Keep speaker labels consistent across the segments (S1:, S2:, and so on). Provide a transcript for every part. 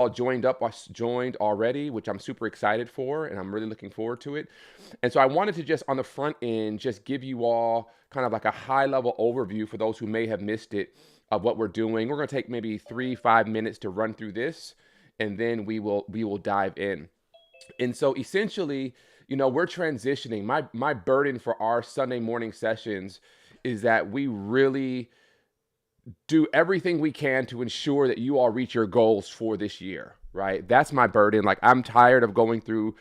S1: all joined already, which I'm super excited for, and I'm really looking forward to it. And so I wanted to just on the front end just give you all kind of like a high level overview for those who may have missed it of what we're doing. We're going to take maybe 3-5 minutes to run through this, and then we will dive in. And so essentially, we're transitioning. My burden for our Sunday morning sessions is that we really do everything we can to ensure that you all reach your goals for this year, right? That's my burden. Like, I'm tired of going through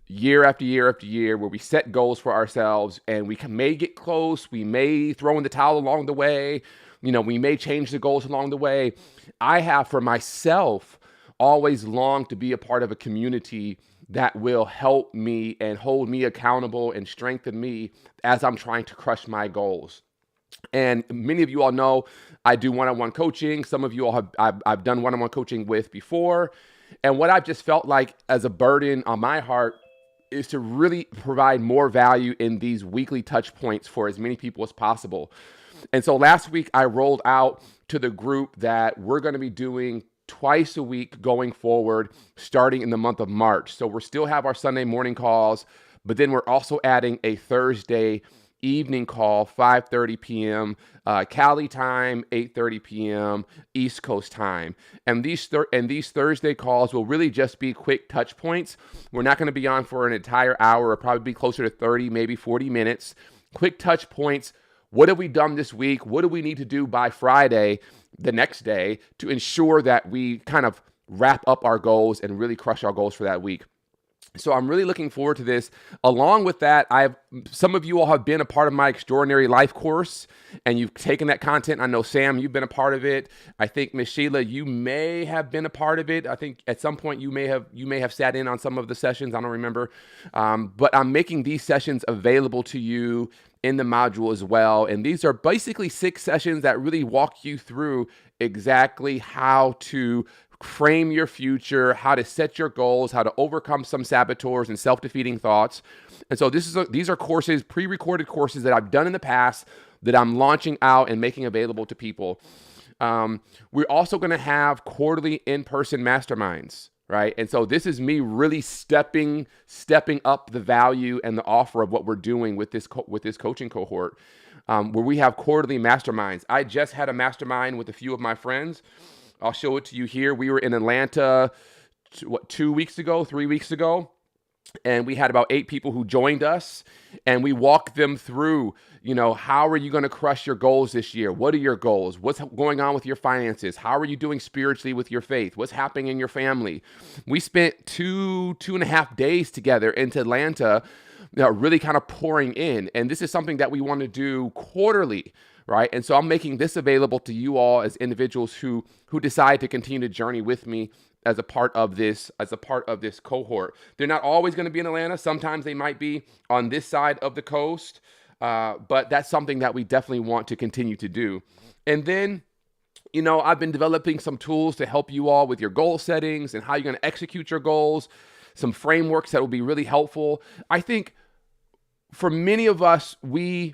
S1: year after year after year where we set goals for ourselves and we may get close, we may throw in the towel along the way, we may change the goals along the way. I have for myself always longed to be a part of a community that will help me and hold me accountable and strengthen me as I'm trying to crush my goals. And many of you all know I do one-on-one coaching. Some of you all I've done one-on-one coaching with before. And what I've just felt like as a burden on my heart is to really provide more value in these weekly touch points for as many people as possible. And so last week I rolled out to the group that we're going to be doing twice a week going forward, starting in the month of March. So we'll still have our Sunday morning calls, but then we're also adding a Thursday evening call, 5:30 p.m. Cali time, 8:30 p.m. East Coast time. And these Thursday calls will really just be quick touch points. We're not going to be on for an entire hour, or probably be closer to 30, maybe 40 minutes. Quick touch points. What have we done this week? What do we need to do by Friday, the next day, to ensure that we kind of wrap up our goals and really crush our goals for that week? So I'm really looking forward to this. Along with that, some of you all have been a part of my Extraordinary Life course, and you've taken that content. I know, Sam, you've been a part of it. I think, Miss Sheila, you may have been a part of it. I think at some point you may have sat in on some of the sessions. I don't remember. But I'm making these sessions available to you in the module as well. And these are basically 6 sessions that really walk you through exactly how to frame your future, how to set your goals, how to overcome some saboteurs and self-defeating thoughts. And so these are courses, pre-recorded courses that I've done in the past that I'm launching out and making available to people. We're also going to have quarterly in-person masterminds, right? And so this is me really stepping up the value and the offer of what we're doing with this coaching cohort, where we have quarterly masterminds. I just had a mastermind with a few of my friends. I'll show it to you here. We were in Atlanta, 2 weeks ago, 3 weeks ago, and we had about 8 people who joined us, and we walked them through, how are you going to crush your goals this year? What are your goals? What's going on with your finances? How are you doing spiritually with your faith? What's happening in your family? We spent 2.5 days together in Atlanta, really kind of pouring in, and this is something that we want to do quarterly. Right. And so I'm making this available to you all as individuals who decide to continue to journey with me as a part of this cohort. They're not always going to be in Atlanta. Sometimes they might be on this side of the coast. But that's something that we definitely want to continue to do. And then, I've been developing some tools to help you all with your goal settings and how you're going to execute your goals, some frameworks that will be really helpful. I think for many of us, we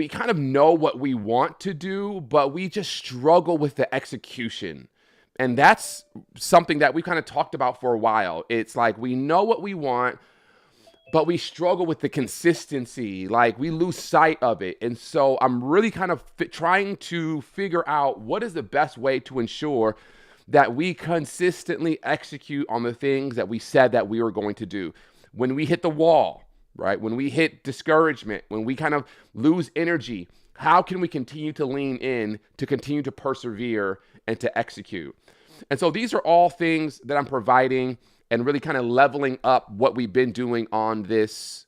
S1: kind of know what we want to do, but we just struggle with the execution. And that's something that we kind of talked about for a while. It's like we know what we want, but we struggle with the consistency. Like we lose sight of it. And so I'm really kind of trying to figure out what is the best way to ensure that we consistently execute on the things that we said that we were going to do. When we hit the wall, right? When we hit discouragement, when we kind of lose energy, how can we continue to lean in, to continue to persevere and to execute? And so these are all things that I'm providing and really kind of leveling up what we've been doing on this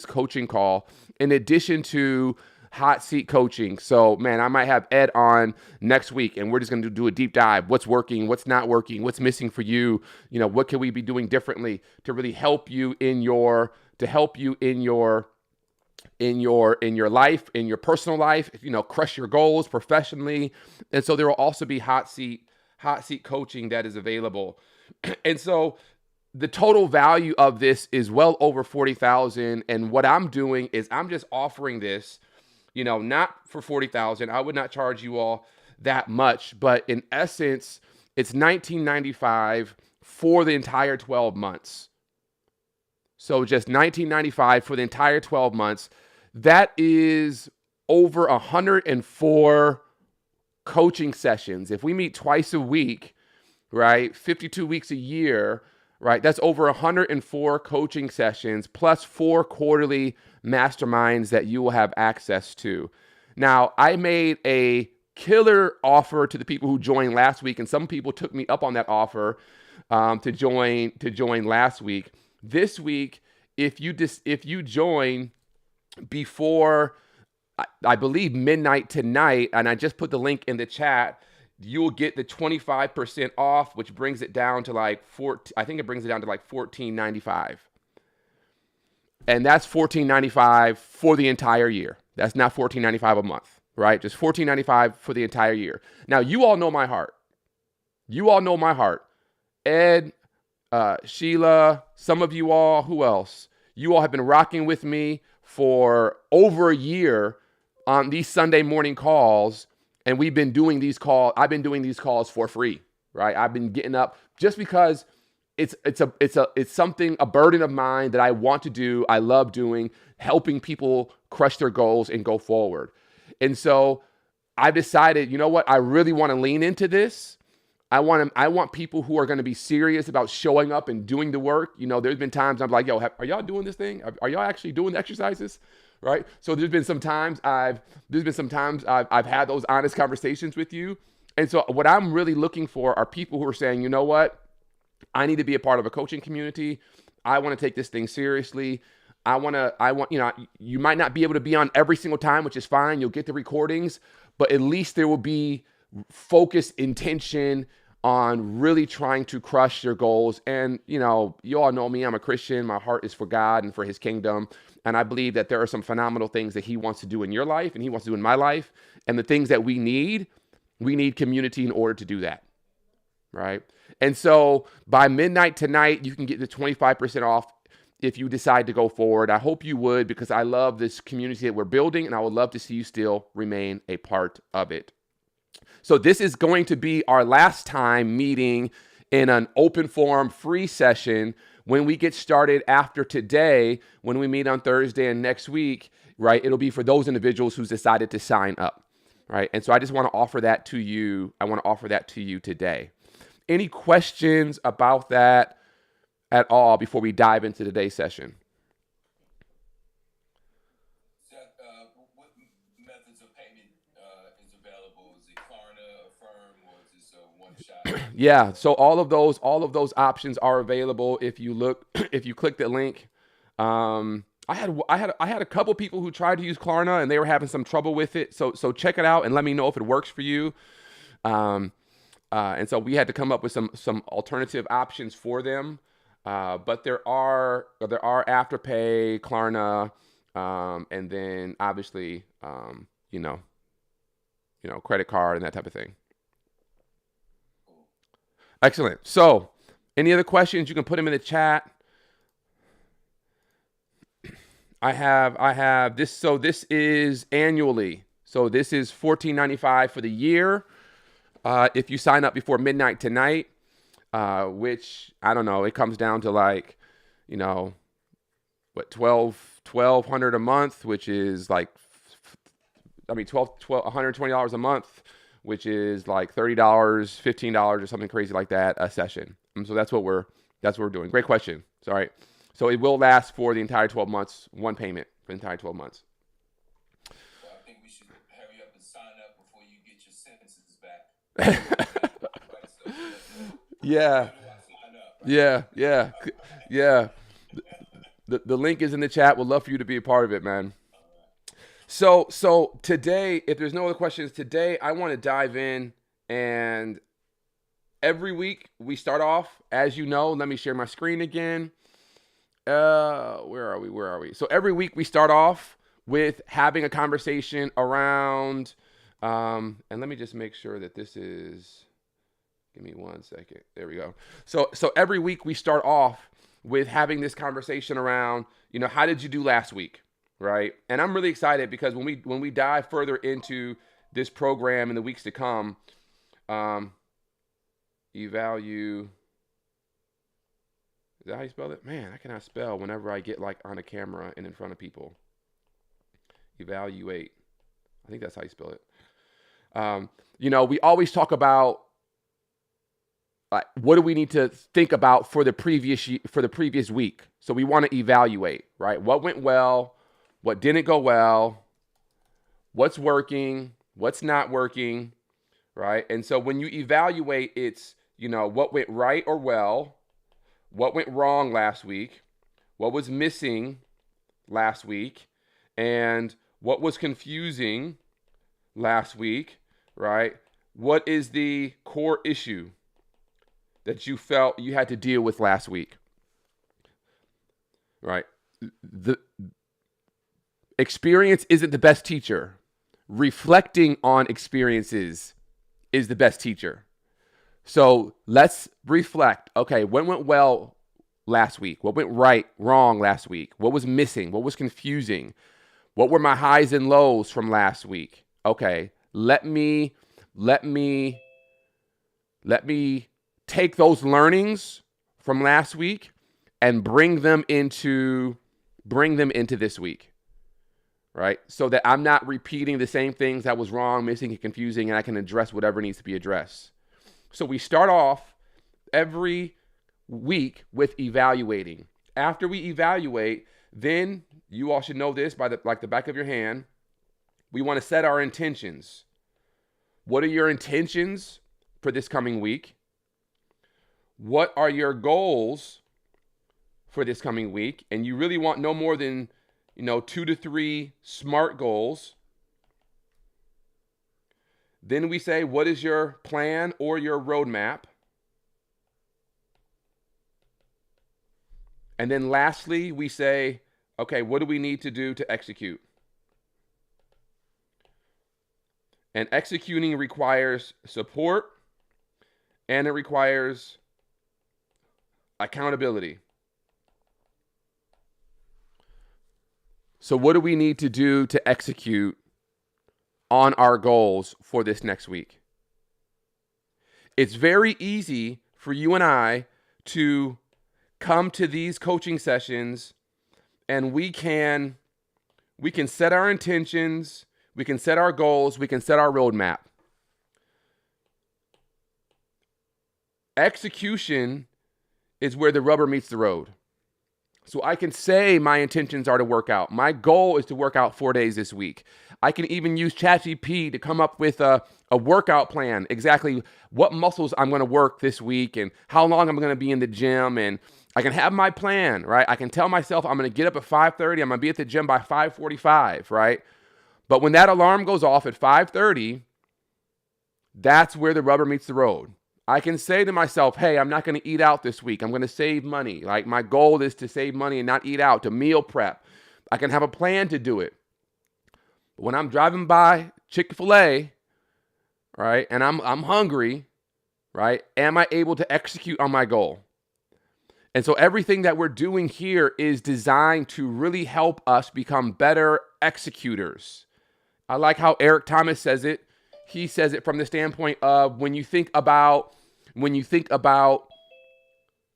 S1: coaching call, in addition to hot seat coaching. So, man, I might have Ed on next week, and we're just going to do a deep dive. What's working? What's not working? What's missing for you? What can we be doing differently to really help you in your life, in your personal life, crush your goals professionally. And so there will also be hot seat coaching that is available. And so the total value of this is well over $40,000. And what I'm doing is I'm just offering this, not for $40,000. I would not charge you all that much, but in essence, it's $19.95 for the entire 12 months. So just $19.95 for the entire 12 months. That is over 104 coaching sessions. If we meet twice a week, right, 52 weeks a year, right, that's over 104 coaching sessions plus 4 quarterly masterminds that you will have access to. Now, I made a killer offer to the people who joined last week, and some people took me up on that offer to join last week. This week, if you join before I believe midnight tonight, and I just put the link in the chat, you'll get the 25% off, which brings it down to like I think it brings it down to like $14.95. And that's $14.95 for the entire year. That's not $14.95 a month, right? Just $14.95 for the entire year. Now, you all know my heart. You all know my heart. Ed, Sheila, some of you all, who else? You all have been rocking with me for over a year on these Sunday morning calls, and we've been doing these calls. I've been doing these calls for free, right? I've been getting up just because it's something, a burden of mine that I want to do. I love doing, helping people crush their goals and go forward. And so I've decided, you know what? I really want to lean into this. I want people who are going to be serious about showing up and doing the work. You know, there's been times I'm like, yo, are y'all doing this thing? Are y'all actually doing the exercises? Right? So there's been some times I've had those honest conversations with you. And so what I'm really looking for are people who are saying, you know what? I need to be a part of a coaching community. I want to take this thing seriously. I want, you know, you might not be able to be on every single time, which is fine. You'll get the recordings, but at least there will be focused intention on really trying to crush your goals. And, you know, you all know me, I'm a Christian. My heart is for God and for his kingdom. And I believe that there are some phenomenal things that he wants to do in your life and he wants to do in my life. And the things that we need community in order to do that. Right? And so by midnight tonight, you can get the 25% off if you decide to go forward. I hope you would, because I love this community that we're building, and I would love to see you still remain a part of it. So this is going to be our last time meeting in an open forum free session. When we get started after today, when we meet on Thursday and next week, right, it'll be for those individuals who's decided to sign up, right? And so I just want to offer that to you. I want to offer that to you today. Any questions about that at all before we dive into today's session?
S2: What methods of payment is available? Is it Klarna, Affirm, or is this a one shot?
S1: Yeah, so all of those options are available if you look, if you click the link. I had a couple people who tried to use Klarna and they were having some trouble with it. So check it out and let me know if it works for you. And so we had to come up with some alternative options for them. But there are Afterpay, Klarna, and then obviously, you know, credit card and that type of thing. Excellent. So any other questions, you can put them in the chat. I have this. So this is annually. So this is $14.95 for the year. If you sign up before midnight tonight, which I don't know, it comes down to like, you know, what, $1,200 a month, which is like, $120 a month, which is like $30, $15 or something crazy like that a session. And so that's what we're doing. Great question. Sorry. So it will last for the entire 12 months, one payment for the entire 12 months.
S2: Well, I think we should hurry up and sign up before you get your sentences back.
S1: Yeah. The link is in the chat. We'd love for you to be a part of it, man. So today, if there's no other questions, today I want to dive in, and every week we start off, as you know, let me share my screen again. Where are we? So every week we start off with having a conversation around, and let me just make sure that this is, give me 1 second. There we go. So every week we start off with having this conversation around, you know, how did you do last week? Right. And I'm really excited because when we dive further into this program in the weeks to come, evaluate Is that how you spell it? Man, I cannot spell whenever I get like on a camera and in front of people. Evaluate. I think that's how you spell it. Um, we always talk about what do we need to think about for the previous week. So we want to evaluate, right? What went well, what didn't go well, what's working, what's not working, right? And so when you evaluate, it's what went right or well, what went wrong last week, what was missing last week, and what was confusing last week, right? What is the core issue that you felt you had to deal with last week, right? The experience isn't the best teacher. Reflecting on experiences is the best teacher. So let's reflect. Okay, what went well last week? What went wrong last week? What was missing? What was confusing? What were my highs and lows from last week? Okay, let me take those learnings from last week and bring them into this week. Right? So that I'm not repeating the same things that was wrong, missing, and confusing, and I can address whatever needs to be addressed. So we start off every week with evaluating. After we evaluate, then you all should know this by the back of your hand. We want to set our intentions. What are your intentions for this coming week? What are your goals for this coming week? And you really want no more than 2 to 3 SMART goals. Then we say, what is your plan or your roadmap? And then lastly, we say, okay, what do we need to do to execute? And executing requires support and it requires accountability. So what do we need to do to execute on our goals for this next week? It's very easy for you and I to come to these coaching sessions and we can set our intentions, we can set our goals, we can set our roadmap. Execution is where the rubber meets the road. So I can say my intentions are to work out. My goal is to work out 4 days this week. I can even use ChatGPT to come up with a workout plan, exactly what muscles I'm going to work this week and how long I'm going to be in the gym. And I can have my plan, right? I can tell myself I'm going to get up at 5:30. I'm going to be at the gym by 5:45, right? But when that alarm goes off at 5:30, that's where the rubber meets the road. I can say to myself, hey, I'm not going to eat out this week. I'm going to save money. Like my goal is to save money and not eat out, to meal prep. I can have a plan to do it. But when I'm driving by Chick-fil-A, right, and I'm hungry, right, am I able to execute on my goal? And so everything that we're doing here is designed to really help us become better executors. I like how Eric Thomas says it. He says it from the standpoint of when you think about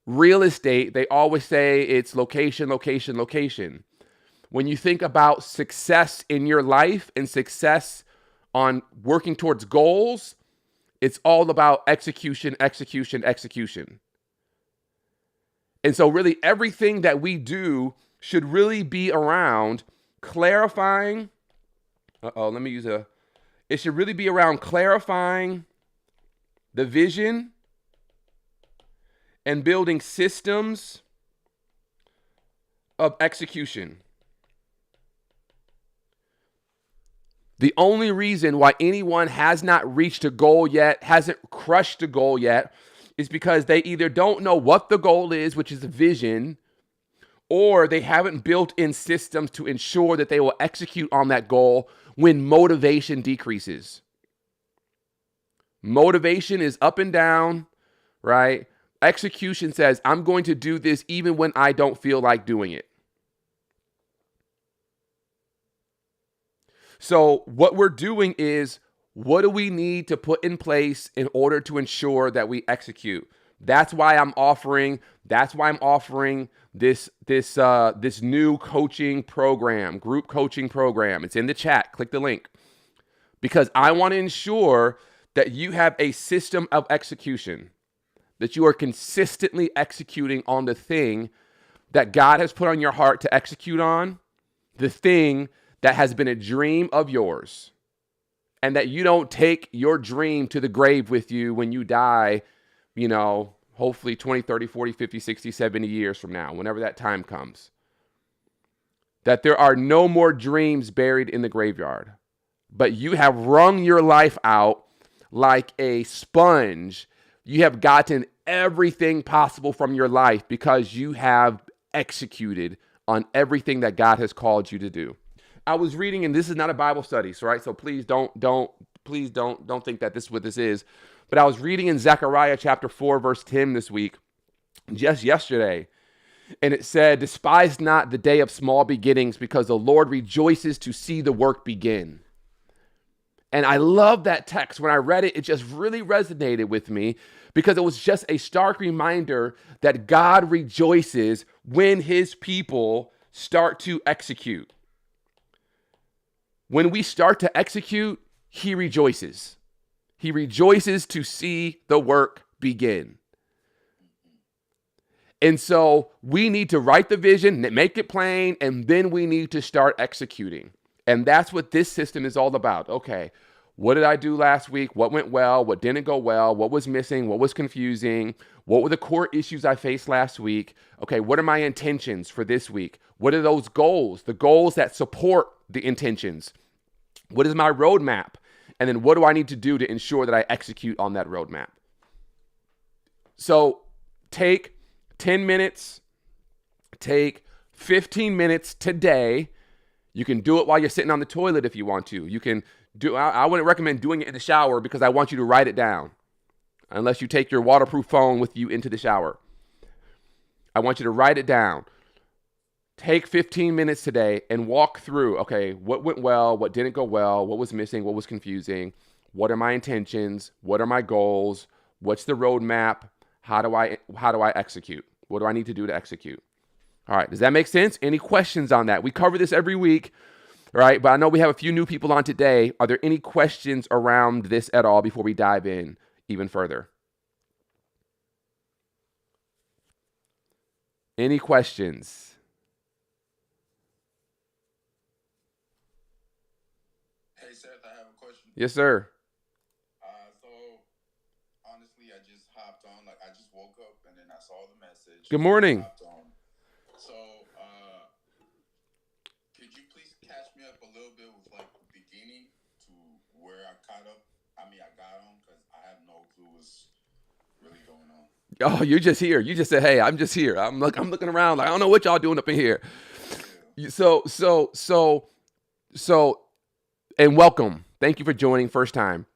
S1: real estate, they always say it's location, location, location. When you think about success in your life and success on working towards goals, it's all about execution, execution, execution. And so really everything that we do should really be around clarifying. It should really be around clarifying the vision and building systems of execution. The only reason why anyone has not reached a goal yet, hasn't crushed a goal yet, is because they either don't know what the goal is, which is the vision, or they haven't built in systems to ensure that they will execute on that goal when motivation decreases. Motivation is up and down, right? Execution says, I'm going to do this even when I don't feel like doing it. So what we're doing is, what do we need to put in place in order to ensure that we execute? That's why I'm offering this new coaching program, group coaching program. It's in the chat. Click the link. Because I want to ensure that you have a system of execution, that you are consistently executing on the thing that God has put on your heart to execute on, the thing that has been a dream of yours, and that you don't take your dream to the grave with you when you die, hopefully 20, 30, 40, 50, 60, 70 years from now, whenever that time comes. That there are no more dreams buried in the graveyard, but you have wrung your life out like a sponge. You have gotten everything possible from your life because you have executed on everything that God has called you to do. I was reading, and this is not a Bible study, right? So please don't think that this is what this is. But I was reading in Zechariah chapter 4, verse 10 this week, just yesterday. And it said, despise not the day of small beginnings, because the Lord rejoices to see the work begin. And I love that text. When I read it, it just really resonated with me because it was just a stark reminder that God rejoices when his people start to execute. When we start to execute, he rejoices. He rejoices to see the work begin. And so we need to write the vision, make it plain, and then we need to start executing. And that's what this system is all about. Okay, what did I do last week? What went well? What didn't go well? What was missing? What was confusing? What were the core issues I faced last week? Okay, what are my intentions for this week? What are those goals? The goals that support the intentions. What is my roadmap? And then what do I need to do to ensure that I execute on that roadmap? So take 10 minutes, take 15 minutes today. You can do it while you're sitting on the toilet if you want to. You can do, I wouldn't recommend doing it in the shower because I want you to write it down. Unless you take your waterproof phone with you into the shower. I want you to write it down. Take 15 minutes today and walk through, okay, what went well, what didn't go well, what was missing, what was confusing, what are my intentions, what are my goals, what's the roadmap, how do I execute? What do I need to do to execute? All right, does that make sense? Any questions on that? We cover this every week, right? But I know we have a few new people on today. Are there any questions around this at all before we dive in even further? Any questions?
S2: Hey Seth, I have a question.
S1: Yes, sir.
S2: So honestly, I just hopped on. Like I just woke up and then I saw the message.
S1: Good morning.
S2: Hopped on. So could you please catch me up a little bit with like the beginning to where I caught up? I mean, I got on because I have no clue what's really going on.
S1: Oh, you're just here. You just said, "Hey, I'm just here. I'm looking around. Like I don't know what y'all doing up in here."
S2: Yeah.
S1: So, and welcome. Thank you for joining first time.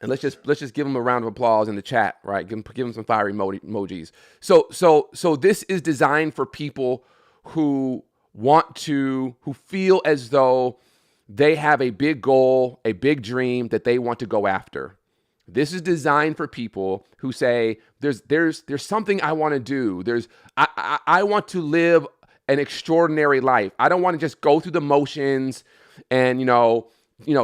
S1: And let's just give them a round of applause in the chat, right? Give them some fire emojis. So this is designed for people who feel as though they have a big goal, a big dream that they want to go after. This is designed for people who say, there's something I want to do. I want to live an extraordinary life. I don't want to just go through the motions and,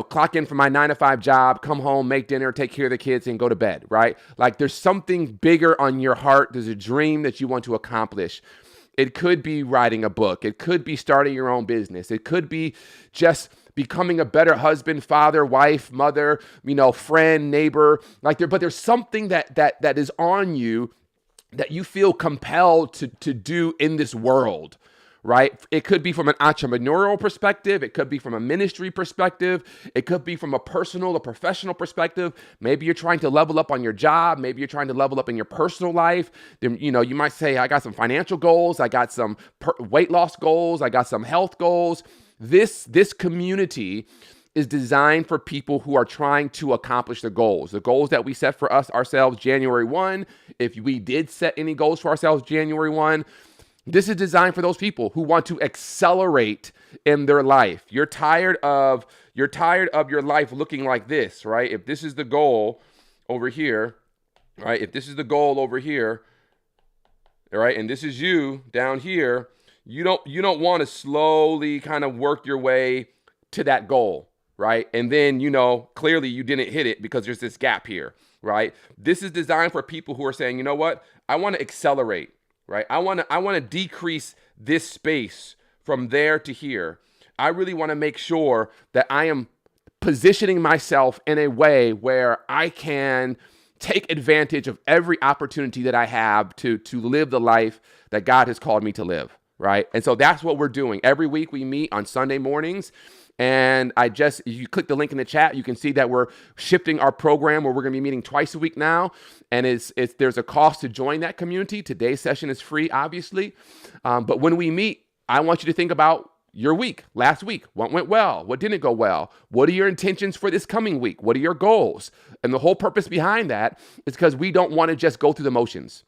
S1: clock in for my 9-to-5 job, come home, make dinner, take care of the kids, and go to bed, right? Like there's something bigger on your heart. There's a dream that you want to accomplish. It could be writing a book. It could be starting your own business. It could be just becoming a better husband, father, wife, mother, friend, neighbor. But there's something that is on you that you feel compelled to do in this world, right? It could be from an entrepreneurial perspective. It could be from a ministry perspective. It could be from a personal or professional perspective. Maybe you're trying to level up on your job. Maybe you're trying to level up in your personal life. Then, you might say, I got some financial goals. I got some weight loss goals. I got some health goals. This community is designed for people who are trying to accomplish the goals that we set for ourselves January 1. If we did set any goals for ourselves January 1, this is designed for those people who want to accelerate in their life. You're tired of your life looking like this, right? If this is the goal over here, right? If this is the goal over here, all right, and this is you down here, you don't want to slowly kind of work your way to that goal, right? And then, clearly you didn't hit it because there's this gap here, right? This is designed for people who are saying, you know what? I want to accelerate, right? I want to decrease this space from there to here. I really want to make sure that I am positioning myself in a way where I can take advantage of every opportunity that I have to live the life that God has called me to live, right? And so that's what we're doing. Every week we meet on Sunday mornings, and if you click the link in the chat, you can see that we're shifting our program where we're going to be meeting twice a week now, and there's a cost to join that community. Today's session is free, obviously, but when we meet, I want you to think about your week, last week. What went well? What didn't go well? What are your intentions for this coming week? What are your goals? And the whole purpose behind that is because we don't want to just go through the motions.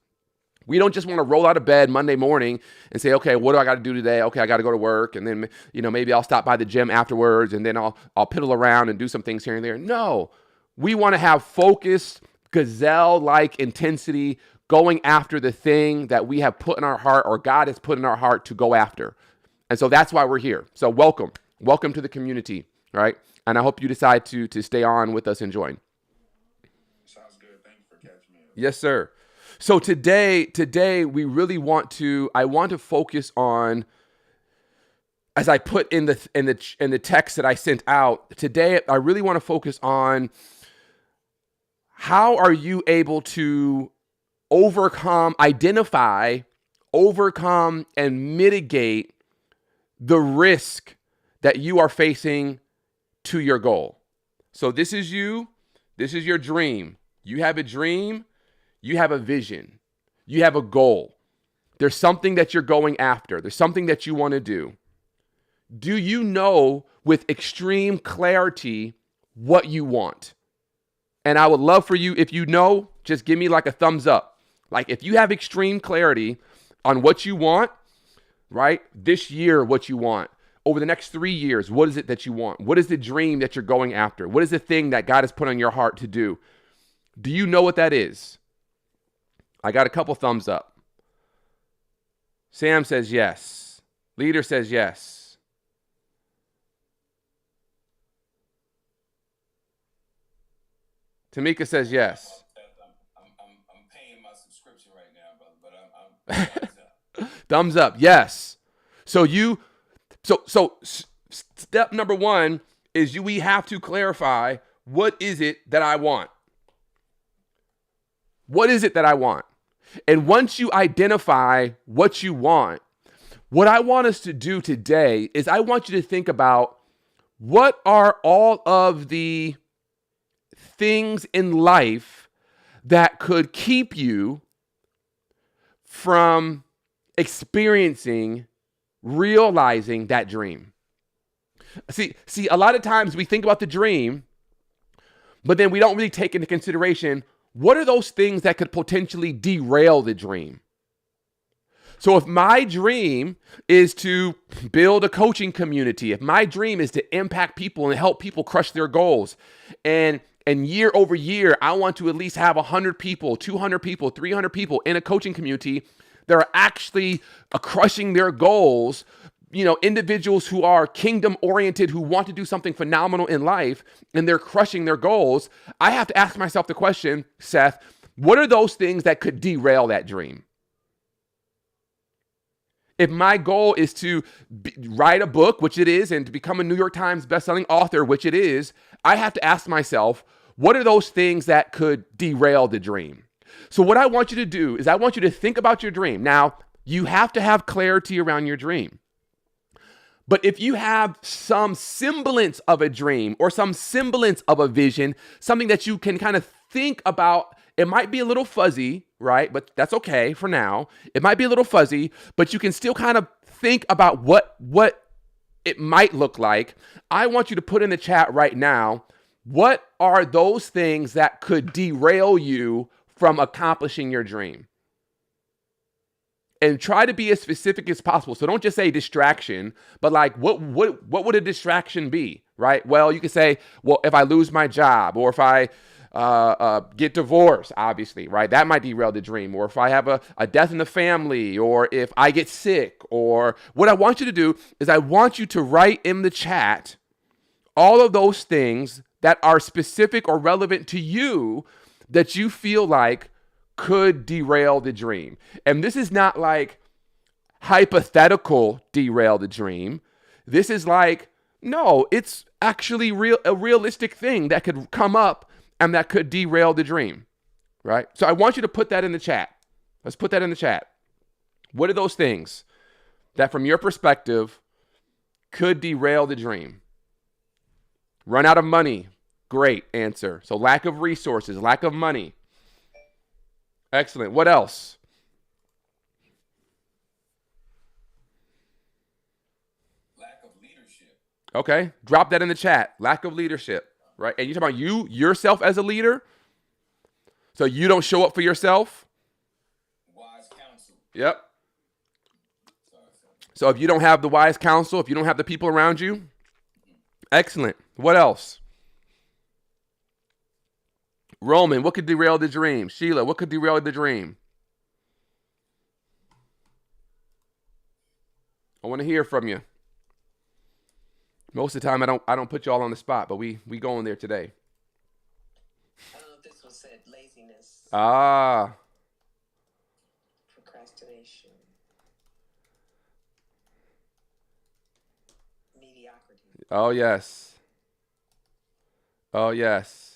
S1: We don't just want to roll out of bed Monday morning and say, okay, what do I got to do today? Okay, I got to go to work. And then, maybe I'll stop by the gym afterwards, and then I'll piddle around and do some things here and there. No, we want to have focused, gazelle-like intensity going after the thing that we have put in our heart, or God has put in our heart to go after. And so that's why we're here. So welcome to the community, right? And I hope you decide to stay on with us and join.
S2: Sounds good. Thank you for catching me up.
S1: Yes, sir. So today we really I want to focus on, as I put in the text that I sent out today, I really want to focus on how are you able to identify, overcome, and mitigate the risk that you are facing to your goal. So this is you. This is your dream. You have a dream. You have a vision. You have a goal. There's something that you're going after. There's something that you want to do. Do you know with extreme clarity what you want? And I would love for you, if you know, just give me like a thumbs up. Like if you have extreme clarity on what you want, right? This year, what you want. Over the next 3 years, what is it that you want? What is the dream that you're going after? What is the thing that God has put on your heart to do? Do you know what that is? I got a couple thumbs up. Sam says yes. Leader says yes. Tamika says yes.
S2: I'm paying my subscription right now, brother, but I'm
S1: Thumbs up. Yes. So step number one is we have to clarify, what is it that I want? What is it that I want? And once you identify what you want, what I want us to do today is I want you to think about, what are all of the things in life that could keep you from realizing that dream. See, a lot of times we think about the dream, but then we don't really take into consideration, what are those things that could potentially derail the dream? So if my dream is to build a coaching community, if my dream is to impact people and help people crush their goals, and year over year, I want to at least have 100 people, 200 people, 300 people in a coaching community that are actually crushing their goals, individuals who are kingdom oriented, who want to do something phenomenal in life, and they're crushing their goals. I have to ask myself the question, Seth, what are those things that could derail that dream? If my goal is to write a book, which it is, and to become a New York Times bestselling author, which it is, I have to ask myself, what are those things that could derail the dream? So what I want you to do is I want you to think about your dream. Now, you have to have clarity around your dream. But if you have some semblance of a dream or some semblance of a vision, something that you can kind of think about, it might be a little fuzzy, right? But that's okay for now. It might be a little fuzzy, but you can still kind of think about what it might look like. I want you to put in the chat right now, what are those things that could derail you from accomplishing your dream? And try to be as specific as possible. So don't just say distraction, but like what would a distraction be, right? Well, you could say, well, if I lose my job, or if I get divorced, obviously, right? That might derail the dream. Or if I have a death in the family, or if I get sick, or what I want you to do is I want you to write in the chat all of those things that are specific or relevant to you that you feel like could derail the dream. And this is not like hypothetical derail the dream. This is like, no, it's actually a realistic thing that could come up and that could derail the dream, right? So I want you to put that in the chat. Let's put that in the chat. What are those things that from your perspective could derail the dream? Run out of money. Great answer. So lack of resources, lack of money. Excellent. What else?
S2: Lack of leadership.
S1: Okay. Drop that in the chat. Lack of leadership, right? And you're talking about yourself as a leader? So you don't show up for yourself?
S2: Wise counsel.
S1: Yep. So if you don't have the wise counsel, if you don't have the people around you, excellent. What else? Roman, what could derail the dream? Sheila, what could derail the dream? I want to hear from you. Most of the time I don't put you all on the spot, but we go in there today.
S3: I don't know if this was said. Laziness.
S1: Ah.
S3: Procrastination. Mediocrity.
S1: Oh yes. Oh yes.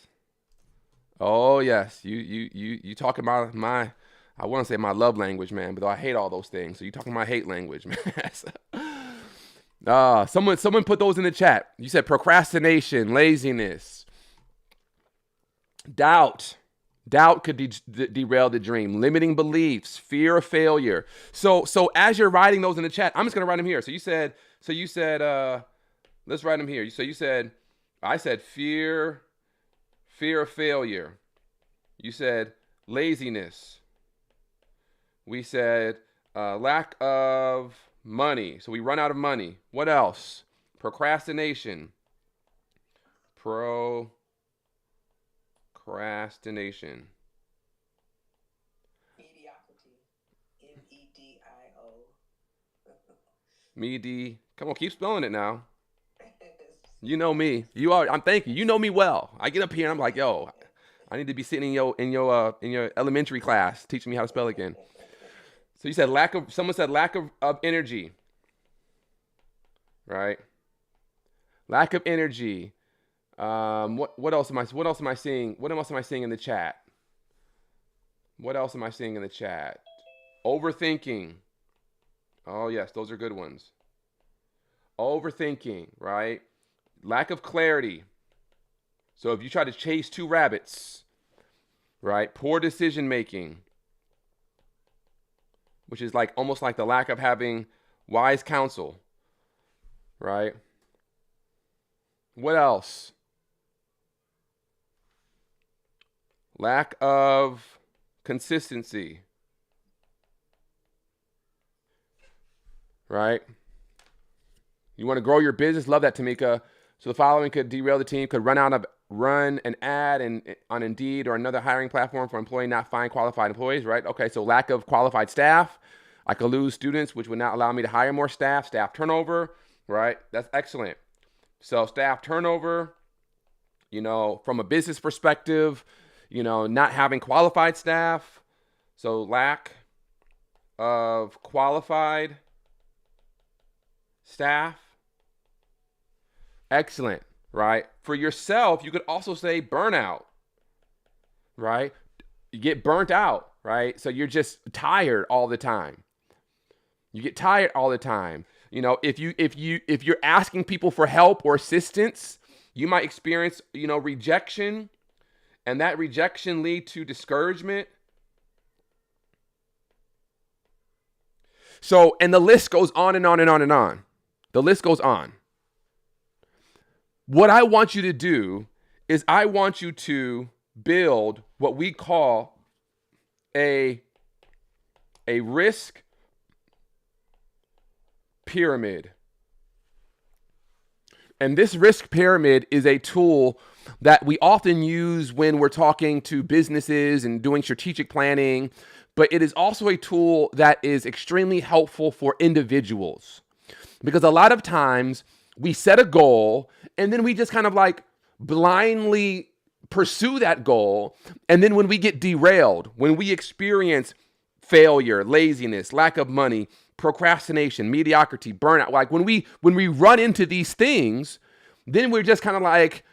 S1: Oh yes. You talking about my I want to say my love language, man, but I hate all those things. So you talking my hate language, man. Someone put those in the chat. You said procrastination, laziness, doubt. Doubt could derail the dream. Limiting beliefs, fear of failure. So as you're writing those in the chat, I'm just gonna write them here. So you said let's write them here. So I said fear of failure. You said laziness. We said lack of money. So we run out of money. What else? Procrastination. Procrastination.
S3: Mediocrity. MEDIO.
S1: Medi. Come on, keep spelling it now. You know me. I'm thank you. You know me well. I get up here and I'm like, yo, I need to be sitting in your elementary class teaching me how to spell again. So you said someone said lack of energy. Right? Lack of energy. What else am I seeing? What else am I seeing in the chat? What else am I seeing in the chat? Overthinking. Oh yes, those are good ones. Overthinking, right? Lack of clarity. So if you try to chase two rabbits, right? Poor decision making, which is like almost like the lack of having wise counsel, right? What else? Lack of consistency, right? You want to grow your business? Love that, Tamika. So the following could derail the team, could run an ad on Indeed or another hiring platform for employee not find qualified employees, right? Okay, so lack of qualified staff. I could lose students, which would not allow me to hire more staff turnover, right? That's excellent. So staff turnover, from a business perspective, not having qualified staff. So lack of qualified staff. Excellent, right? For yourself, you could also say burnout, right? You get burnt out, right? So you're just tired all the time. You get tired all the time. If you're asking people for help or assistance, you might experience, rejection, and that rejection lead to discouragement. So, and the list goes on and on and on and on. The list goes on. What I want you to do is I want you to build what we call a risk pyramid. And this risk pyramid is a tool that we often use when we're talking to businesses and doing strategic planning, but it is also a tool that is extremely helpful for individuals. Because a lot of times we set a goal and then we just kind of like blindly pursue that goal. And then when we get derailed, when we experience failure, laziness, lack of money, procrastination, mediocrity, burnout, like when we run into these things, then we're just kind of like,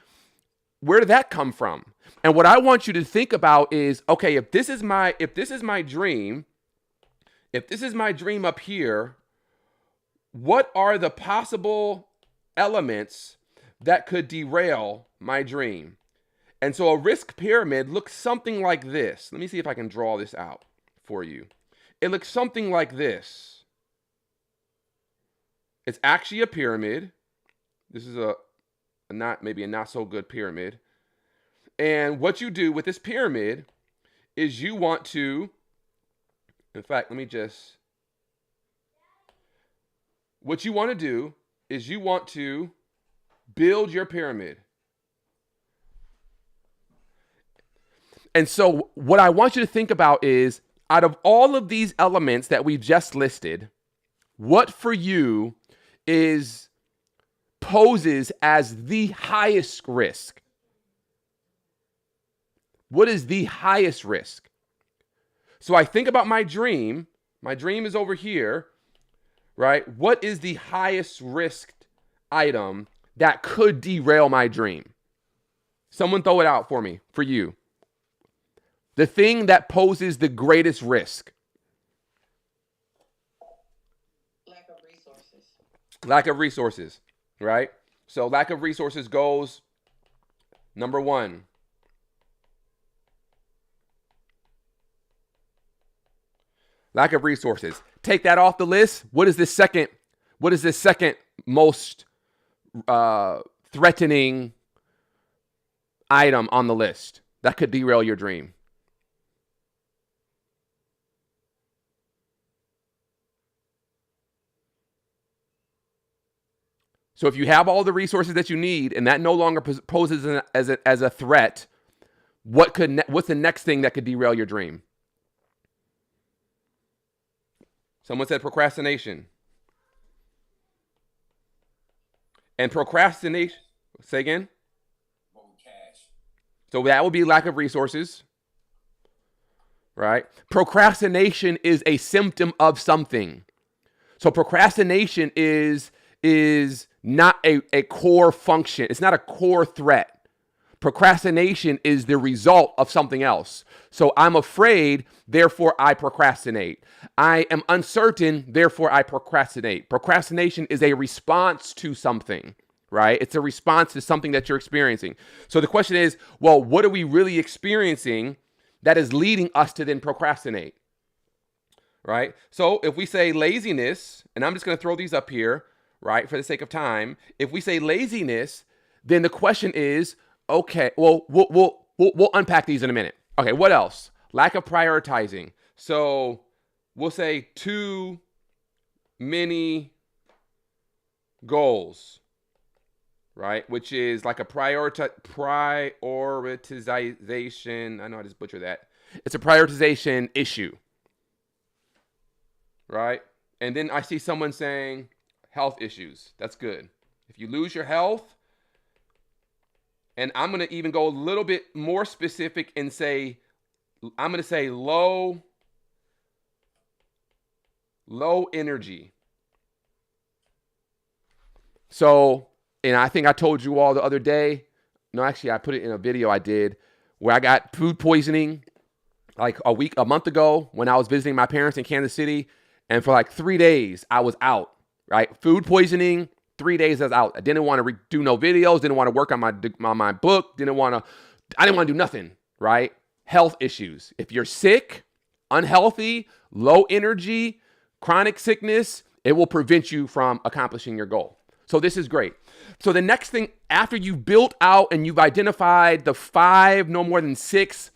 S1: where did that come from? And what I want you to think about is, okay, if this is my dream up here, what are the possible elements that could derail my dream? And so a risk pyramid looks something like this. Let me see if I can draw this out for you. It looks something like this. It's actually a pyramid. This is maybe a not so good pyramid. And what you do with this pyramid is you want to, what you want to do is you want to build your pyramid. And so what I want you to think about is, out of all of these elements that we've just listed, what for you poses as the highest risk? What is the highest risk? So I think about my dream. My dream is over here, right? What is the highest risked item that could derail my dream? Someone throw it out for me, for you. The thing that poses the greatest risk.
S3: Lack of resources.
S1: Lack of resources, right? So lack of resources goes number one. Lack of resources. Take that off the list. What is the second most threatening item on the list that could derail your dream? So if you have all the resources that you need and that no longer poses as a threat, what's the next thing that could derail your dream? Someone said procrastination. And procrastination, say again?
S2: Cash.
S1: So that would be lack of resources, right? Procrastination is a symptom of something. So procrastination is not a core function. It's not a core threat. Procrastination is the result of something else. So I'm afraid, therefore I procrastinate. I am uncertain, therefore I procrastinate. Procrastination is a response to something, right? It's a response to something that you're experiencing. So the question is, well, what are we really experiencing that is leading us to then procrastinate, right? So if we say laziness, and I'm just going to throw these up here, right, for the sake of time. If we say laziness, then the question is, okay, well, we'll unpack these in a minute. Okay, what else? Lack of prioritizing. So we'll say too many goals, right? Which is like a prioritization. I know I just butchered that. It's a prioritization issue, right? And then I see someone saying health issues. That's good. If you lose your health, and I'm going to even go a little bit more specific and say, I'm going to say low energy. So, and I think I told you all the other day, no, actually I put it in a video I did where I got food poisoning like a month ago when I was visiting my parents in Kansas City. And for like 3 days, I was out, right? Food poisoning, 3 days I was out. I didn't want to do no videos, didn't want to work on my book, I didn't want to do nothing, right? Health issues. If you're sick, unhealthy, low energy, chronic sickness, it will prevent you from accomplishing your goal. So this is great. So the next thing, after you've built out and you've identified the 5, no more than 6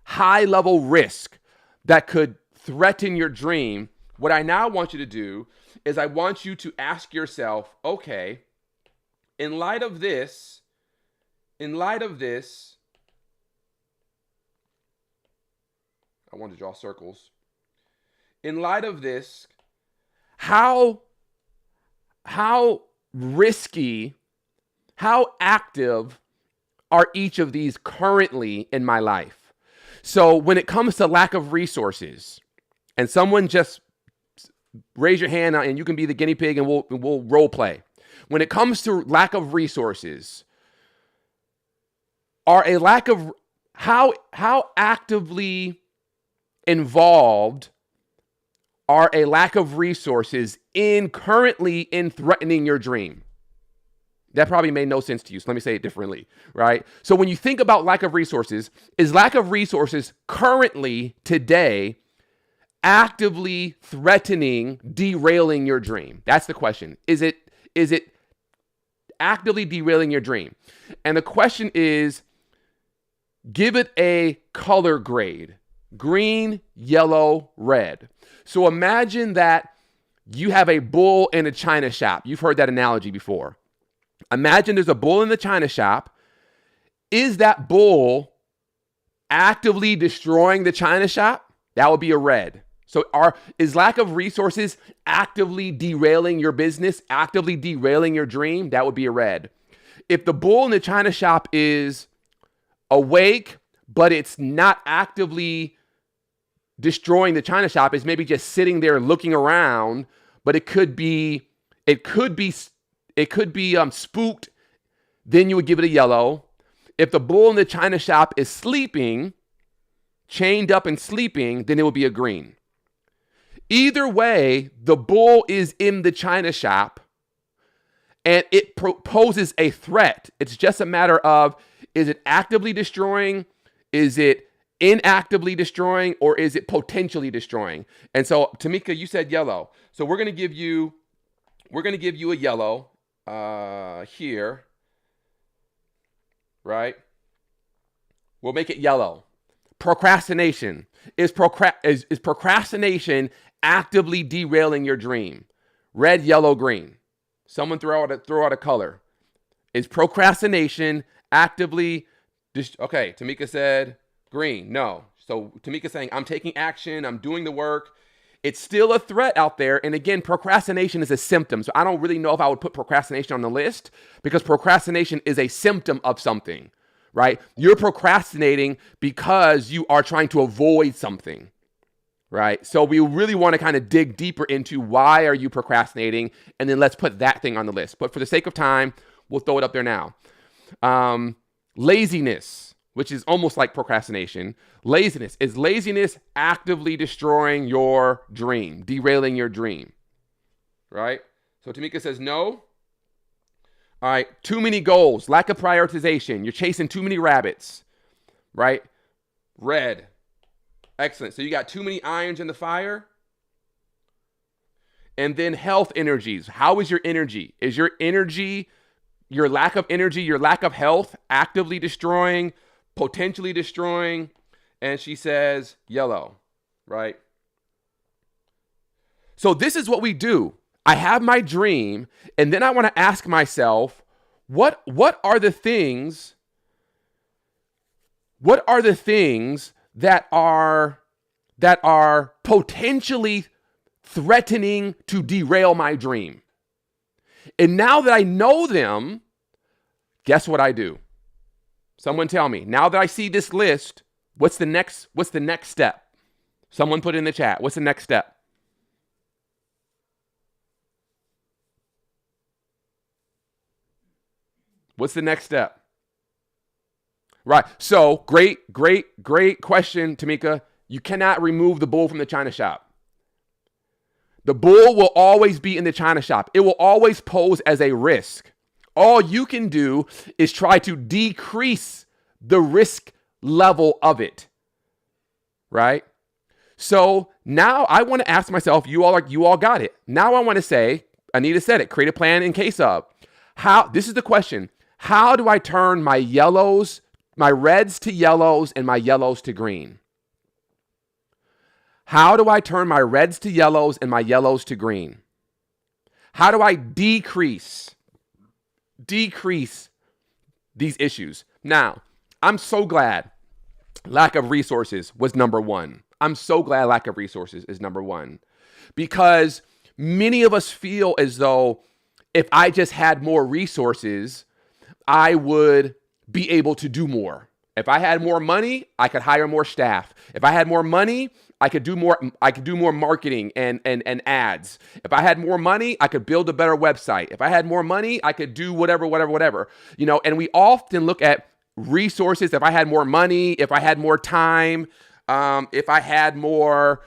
S1: high-level risk that could threaten your dream, what I now want you to do is I want you to ask yourself, okay, In light of this, I want to draw circles. In light of this, how risky, how active are each of these currently in my life? So when it comes to lack of resources, and someone just raise your hand and you can be the guinea pig and we'll role play. When it comes to lack of resources, how actively involved are a lack of resources currently in threatening your dream? That probably made no sense to you, so let me say it differently, right? So when you think about lack of resources, is lack of resources currently, today, actively threatening, derailing your dream? That's the question. Is it actively derailing your dream? And the question is, give it a color grade: green, yellow, red. So imagine that you have a bull in a china shop. You've heard that analogy before. Imagine there's a bull in the china shop. Is that bull actively destroying the china shop? That would be a red. So is lack of resources actively derailing your business, actively derailing your dream? That would be a red. If the bull in the china shop is awake, but it's not actively destroying the china shop, it's maybe just sitting there looking around, but it could be spooked, then you would give it a yellow. If the bull in the china shop is sleeping, chained up and sleeping, then it would be a green. Either way, the bull is in the china shop and it poses a threat. It's just a matter of, is it actively destroying? Is it inactively destroying? Or is it potentially destroying? And so, Tamika, you said yellow. So we're going to give you a yellow here, right? We'll make it yellow. Procrastination. Is procrastination actively derailing your dream? Red, yellow, green. Someone throw out a color. Is procrastination actively okay, Tamika said green. No. So Tamika's saying, I'm taking action, I'm doing the work. It's still a threat out there. And again, procrastination is a symptom. So I don't really know if I would put procrastination on the list, because procrastination is a symptom of something, right? You're procrastinating because you are trying to avoid something, right? So we really want to kind of dig deeper into why are you procrastinating, and then let's put that thing on the list. But for the sake of time, we'll throw it up there now. Laziness, which is almost like procrastination. Laziness. Is laziness actively destroying your dream, derailing your dream? Right? So Tamika says no. All right. Too many goals, lack of prioritization. You're chasing too many rabbits, right? Red. Excellent. So you got too many irons in the fire. And then health energies. How is your energy? Is your energy, your lack of energy, your lack of health actively destroying, potentially destroying? And she says yellow, right? So this is what we do. I have my dream, and then I want to ask myself, what are the things that are potentially threatening to derail my dream? And now that I know them, guess what I do? Someone tell me. Now that I see this list, what's the next step? Someone put it in the chat. What's the next step? What's the next step? Right. So great question, Tamika. You cannot remove the bull from the china shop. The bull will always be in the china shop. It will always pose as a risk. All you can do is try to decrease the risk level of it. Right? So now I want to ask myself, you all got it. Now I want to say, Anita said it, create a plan in case of. This is the question. How do I turn my reds to yellows and my yellows to green? How do I turn my reds to yellows and my yellows to green? How do I decrease decrease these issues. Now, I'm so glad lack of resources was number one. I'm so glad lack of resources is number one, because many of us feel as though if I just had more resources, I would be able to do more. If I had more money, I could hire more staff. If I had more money, I could do more marketing and ads. If I had more money, I could build a better website. If I had more money, I could do whatever. And we often look at resources. If I had more money, if I had more time, if I had more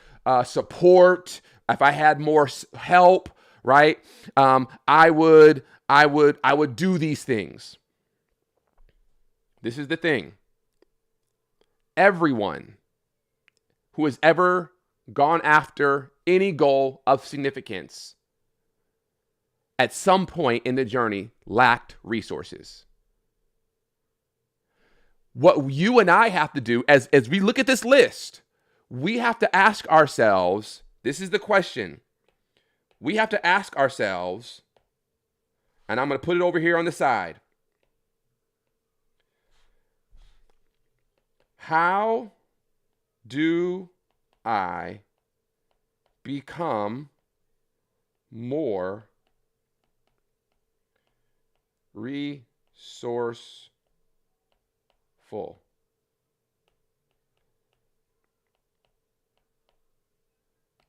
S1: support, if I had more help, right? I would do these things. This is the thing. Everyone who has ever gone after any goal of significance at some point in the journey lacked resources. What you and I have to do as we look at this list, we have to ask ourselves, this is the question. We have to ask ourselves, and I'm going to put it over here on the side. How do I become more resourceful?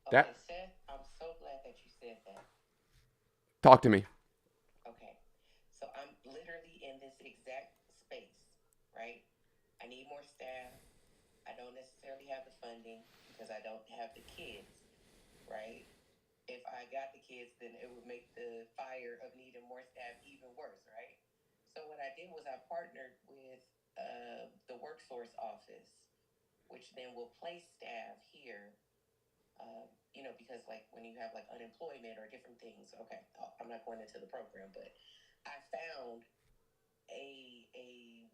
S3: Okay, Seth, I'm so glad that you said that.
S1: Talk to me.
S3: Okay, so I'm literally in this exact space, right? I need more staff. I don't necessarily have the funding because I don't have the kids, right? If I got the kids, then it would make the fire of needing more staff even worse, right? So what I did was I partnered with the WorkSource office, which then will place staff here. Because like when you have like unemployment or different things. Okay, I'm not going into the program, but I found a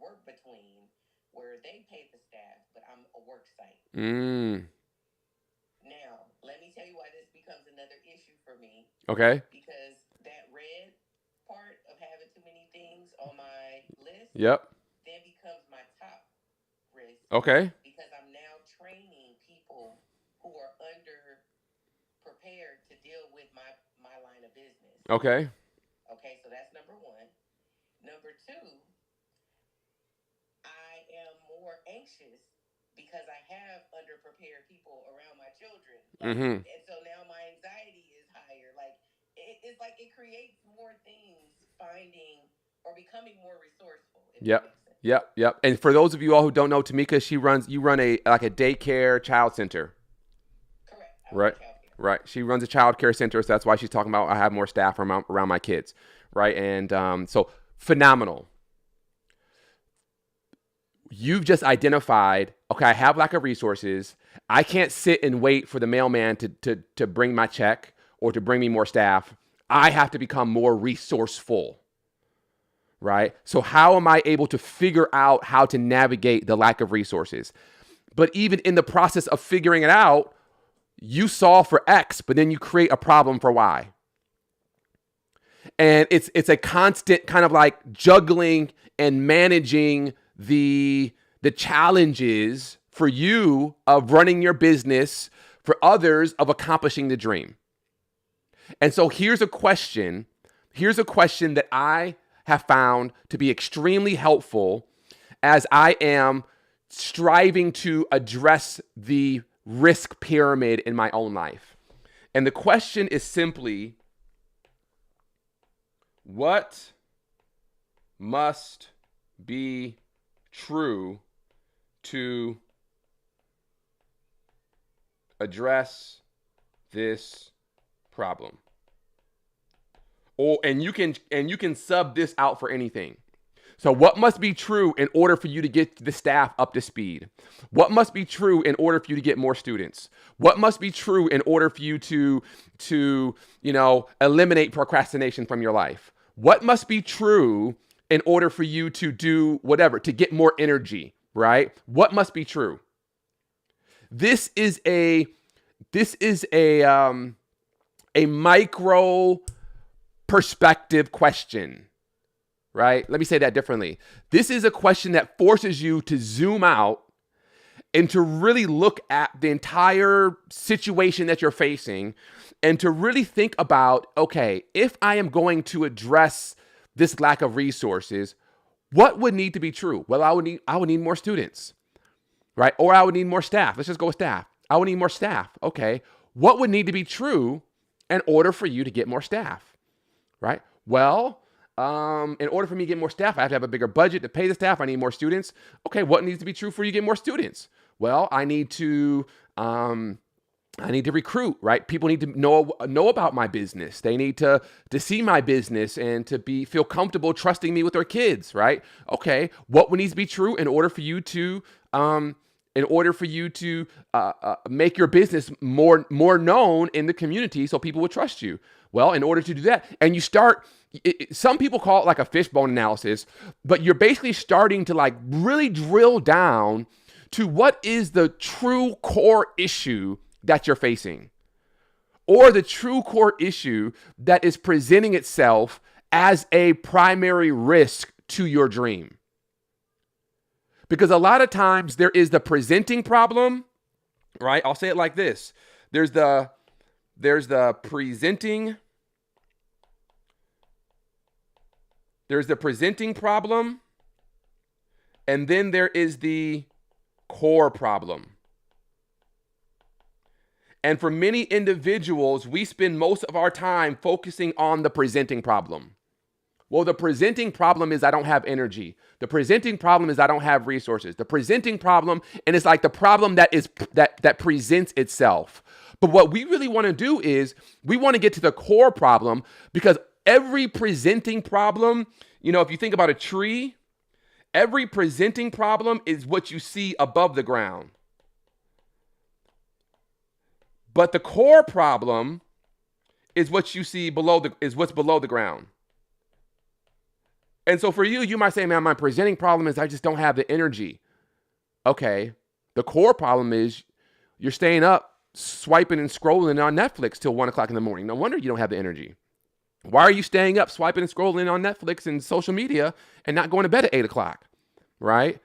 S3: work between where they pay the staff, but I'm a work site. Now, let me tell you why this becomes another issue for me.
S1: Okay.
S3: Because that red part of having too many things on my list
S1: Yep.
S3: then becomes my top risk.
S1: Okay.
S3: Because I'm now training people who are under prepared to deal with my line of business.
S1: Okay.
S3: Okay, so that's number one. Number two, I am more anxious because I have underprepared people around my children. And so now my anxiety is higher. Like, it's like it creates more things finding or becoming more resourceful. If that makes sense.
S1: Yep. And for those of you all who don't know, Tamika, you run a daycare child center.
S3: Correct.
S1: Right. She runs a child care center, so that's why she's talking about I have more staff around my kids. Right. And so phenomenal. You've just identified, okay, I have lack of resources. I can't sit and wait for the mailman to bring my check or to bring me more staff. I have to become more resourceful, right? So how am I able to figure out how to navigate the lack of resources? But even in the process of figuring it out, you solve for X, but then you create a problem for Y. And it's a constant kind of like juggling and managing the challenges for you of running your business, for others of accomplishing the dream. And so here's a question that I have found to be extremely helpful as I am striving to address the risk pyramid in my own life. And the question is simply, what must be true to address this problem? And you can sub this out for anything. So what must be true in order for you to get the staff up to speed? What must be true in order for you to get more students? What must be true in order for you to eliminate procrastination from your life? What must be true in order for you to do whatever, to get more energy, right? What must be true? This is a micro perspective question. right? Let me say that differently. This is a question that forces you to zoom out and to really look at the entire situation that you're facing and to really think about, okay, if I am going to address this lack of resources, what would need to be true? Well, I would need more students, right? Or I would need more staff. Let's just go with staff. I would need more staff. Okay. What would need to be true in order for you to get more staff, right? Well, in order for me to get more staff, I have to have a bigger budget to pay the staff. I need more students. Okay, what needs to be true for you to get more students? Well, I need to recruit, right? People need to know about my business. They need to see my business and to feel comfortable trusting me with their kids, right? Okay, what needs to be true in order for you to make your business more known in the community so people will trust you? Well, in order to do that, and you start, some people call it like a fishbone analysis, but you're basically starting to like really drill down to what is the true core issue that you're facing, or the true core issue that is presenting itself as a primary risk to your dream. Because a lot of times there is the presenting problem, right? I'll say it like this. There's the presenting problem, and then there is the core problem. And for many individuals, we spend most of our time focusing on the presenting problem. Well, the presenting problem is I don't have energy. The presenting problem is I don't have resources. The presenting problem, and it's like the problem that presents itself. But what we really want to do is we want to get to the core problem, because every presenting problem, if you think about a tree, every presenting problem is what you see above the ground. But the core problem is what you see what's below the ground. And so for you, you might say, man, my presenting problem is I just don't have the energy. Okay. The core problem is you're staying up, swiping and scrolling on Netflix till 1 o'clock in the morning. No wonder you don't have the energy. Why are you staying up, swiping and scrolling on Netflix and social media and not going to bed at 8 o'clock? Right?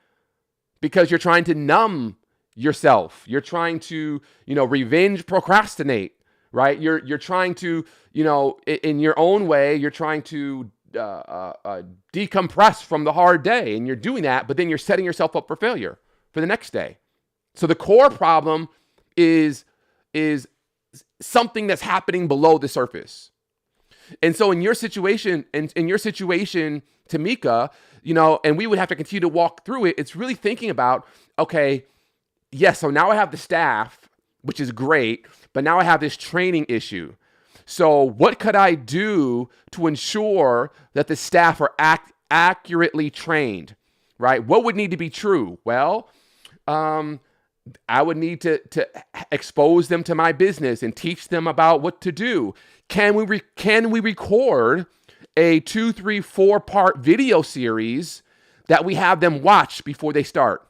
S1: Because you're trying to numb yourself. You're trying to, revenge procrastinate, right? You're trying to, in your own way, you're trying to decompress from the hard day, and you're doing that, but then you're setting yourself up for failure for the next day. So the core problem is something that's happening below the surface. And so in your situation, Tamika, and we would have to continue to walk through it. It's really thinking about, okay, yes, so now I have the staff, which is great, but now I have this training issue. So what could I do to ensure that the staff are accurately trained, right? What would need to be true? Well, I would need to expose them to my business and teach them about what to do. Can we record a 2, 3, 4-part video series that we have them watch before they start?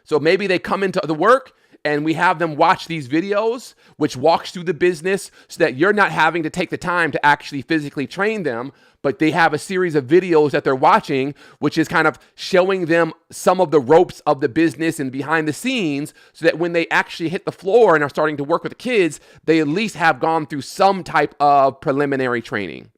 S1: So maybe they come into the work and we have them watch these videos, which walks through the business so that you're not having to take the time to actually physically train them, but they have a series of videos that they're watching, which is kind of showing them some of the ropes of the business and behind the scenes, so that when they actually hit the floor and are starting to work with the kids, they at least have gone through some type of preliminary training.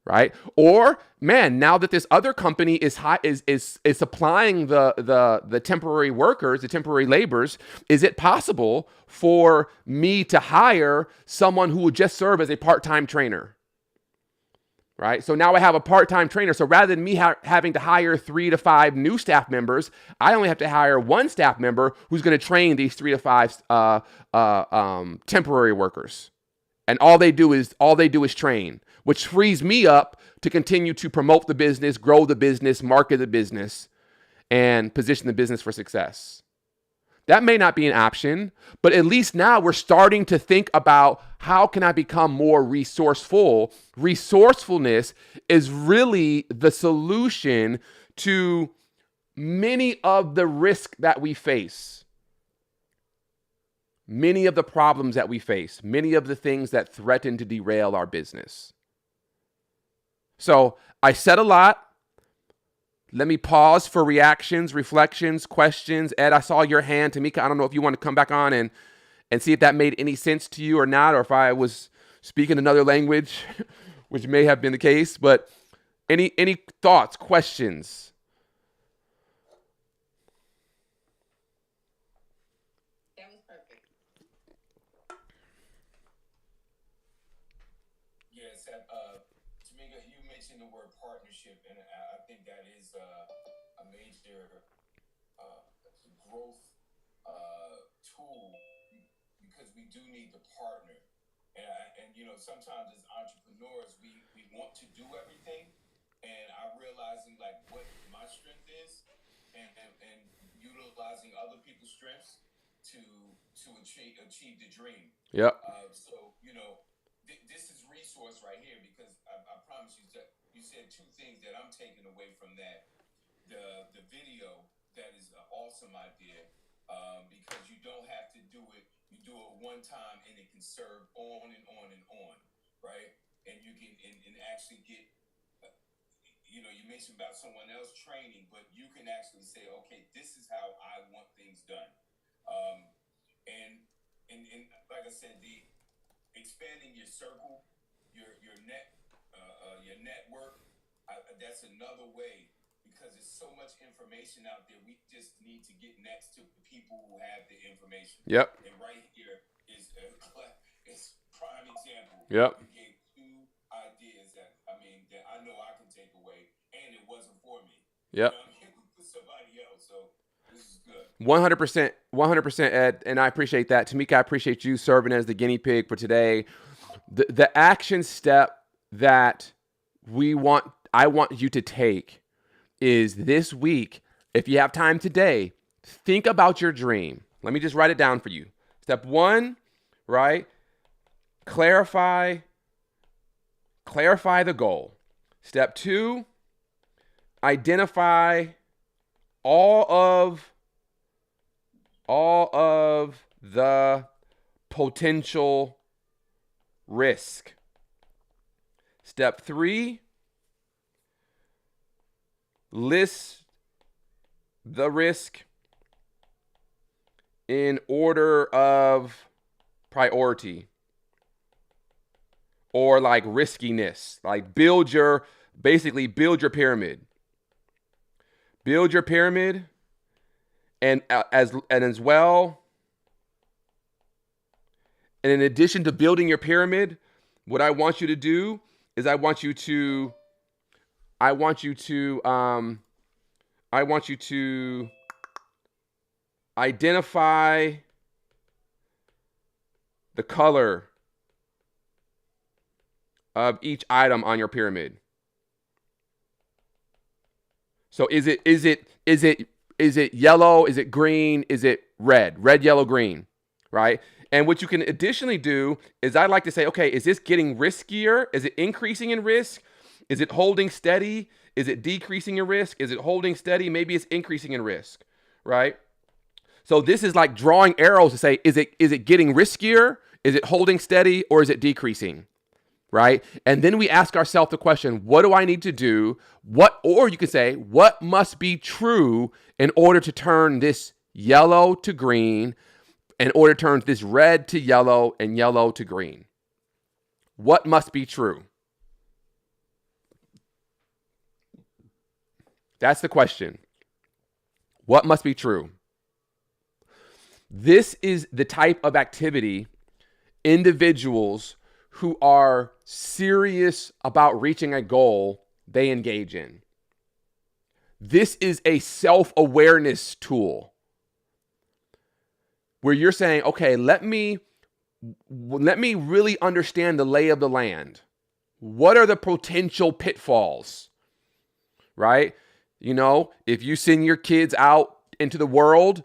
S1: Right? Or, man, now that this other company is supplying the temporary workers, the temporary laborers, is it possible for me to hire someone who would just serve as a part-time trainer? Right? So now I have a part-time trainer. So rather than me having to hire 3 to 5 new staff members, I only have to hire 1 staff member who's going to train these 3 to 5 temporary workers. And all they do is train, which frees me up to continue to promote the business, grow the business, market the business, and position the business for success. That may not be an option, but at least now we're starting to think about, how can I become more resourceful? Resourcefulness is really the solution to many of the risks that we face. Many of the problems that we face, many of the things that threaten to derail our business. So I said a lot. Let me pause for reactions, reflections, questions. Ed, I saw your hand. Tamika, I don't know if you want to come back on and see if that made any sense to you or not, or if I was speaking another language, which may have been the case. But any thoughts, questions?
S3: That was perfect.
S2: Yes, Tamika, you mentioned the word partnership, and I think that is a major growth tool because we do need to partner. And you know, sometimes as entrepreneurs, we want to do everything, and I'm realizing like what my strength is, and utilizing other people's strengths to achieve the dream.
S1: Yep.
S2: So you know, this is resource right here because I promise you that you said two things that I'm taking away from that. The video, that is an awesome idea, because you don't have to do it. You do it one time and it can serve on and on and on, right? And you can and actually get, uh, you know, you mentioned about someone else training, but you can actually say, okay, this is how I want things done. Um, and and like I said, the expanding your circle, your network. That's another way because there's so much information out there. We just need to get next to people who have the information.
S1: Yep.
S2: And right here is prime example.
S1: Yep.
S2: You gave two ideas that that I know I can take away, and it wasn't for me.
S1: Yep.
S2: You know what I mean? For somebody else. So this is good.
S1: 100%, 100%, Ed, and I appreciate that. Tamika, I appreciate you serving as the guinea pig for today. The action step that I want you to take is this week, if you have time today, think about your dream. Let me just write it down for you. Step 1, right? Clarify the goal. Step 2, identify all of the potential risk. Step 3, list the risk in order of priority or like riskiness. Like basically build your pyramid. Build your pyramid and as well. And in addition to building your pyramid, what I want you to do is I want you to identify the color of each item on your pyramid. So is it yellow? Is it green? Is it red? Red, yellow, green, right? And what you can additionally do is I'd like to say, okay, is this getting riskier? Is it increasing in risk? Is it holding steady? Is it decreasing in risk? Is it holding steady? Maybe it's increasing in risk, right? So this is like drawing arrows to say, is it getting riskier? Is it holding steady or is it decreasing? Right? And then we ask ourselves the question, what do I need to do? Or you could say, what must be true in order to turn this yellow to green, in order to turn this red to yellow and yellow to green? What must be true? That's the question. What must be true? This is the type of activity individuals who are serious about reaching a goal they engage in. This is a self-awareness tool where you're saying, okay, let me really understand the lay of the land. What are the potential pitfalls, right? You know, if you send your kids out into the world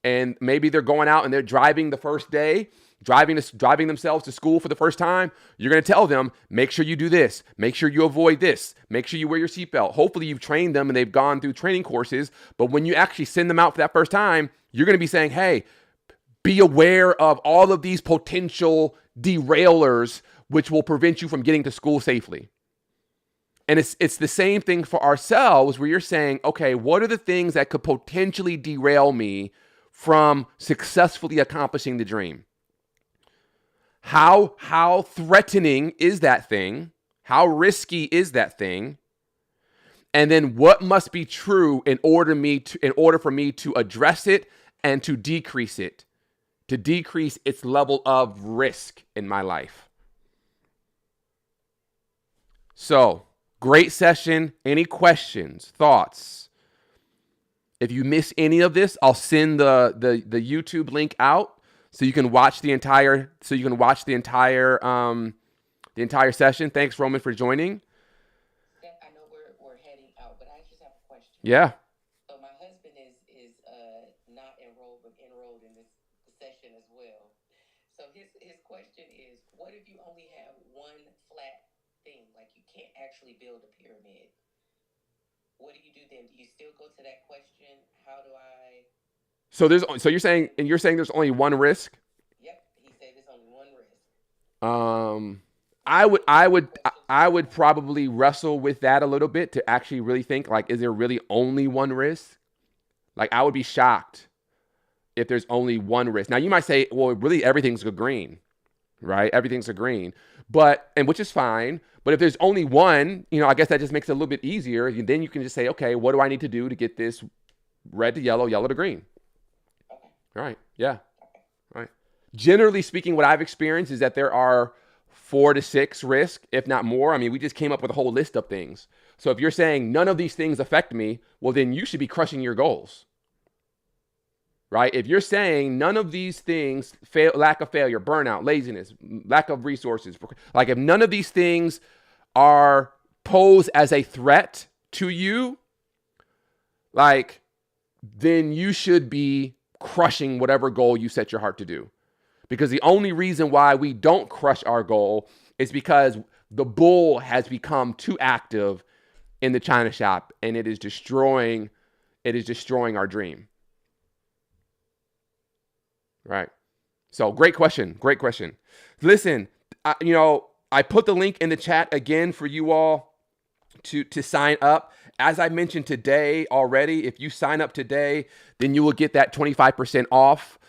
S1: and maybe they're going out and they're driving the first day, driving themselves to school for the first time, you're going to tell them, make sure you do this, make sure you avoid this, make sure you wear your seatbelt. Hopefully you've trained them and they've gone through training courses, but when you actually send them out for that first time, you're going to be saying, hey, be aware of all of these potential derailers which will prevent you from getting to school safely. And it's the same thing for ourselves where you're saying, okay, what are the things that could potentially derail me from successfully accomplishing the dream? How threatening is that thing? How risky is that thing? And then what must be true in order for me to address it and to decrease it, to decrease its level of risk in my life. So, great session. Any questions, thoughts? If you miss any of this, I'll send the YouTube link out so you can watch the entire session. Thanks, Roman, for joining.
S3: I know we're heading out, but I just have a question.
S1: Yeah.
S3: So my husband is not enrolled, but enrolled in this session as well. So his question is, what if you only have one flat thing, like you can't actually build a pyramid? What do you do then? Do you still go to that question? How do I?
S1: So you're saying there's only one risk?
S3: Yep, he said there's only one risk.
S1: I would probably wrestle with that a little bit to actually really think, like, is there really only one risk? Like, I would be shocked if there's only one risk. Now you might say, well, really everything's a green, right? Everything's a green, and which is fine. But if there's only one, I guess that just makes it a little bit easier. Then you can just say, okay, what do I need to do to get this red to yellow, yellow to green?
S3: Okay.
S1: All right. Yeah. All right. Generally speaking, what I've experienced is that there are 4 to 6 risks, if not more. I mean, we just came up with a whole list of things. So if you're saying none of these things affect me, well, then you should be crushing your goals. Right? If you're saying none of these things, lack of failure, burnout, laziness, lack of resources, like if none of these things are posed as a threat to you, like, then you should be crushing whatever goal you set your heart to do. Because the only reason why we don't crush our goal is because the bull has become too active in the china shop, and it is destroying our dream. Right. So great question. Listen, I put the link in the chat again for you all to sign up. As I mentioned today already, if you sign up today, then you will get that 25% off,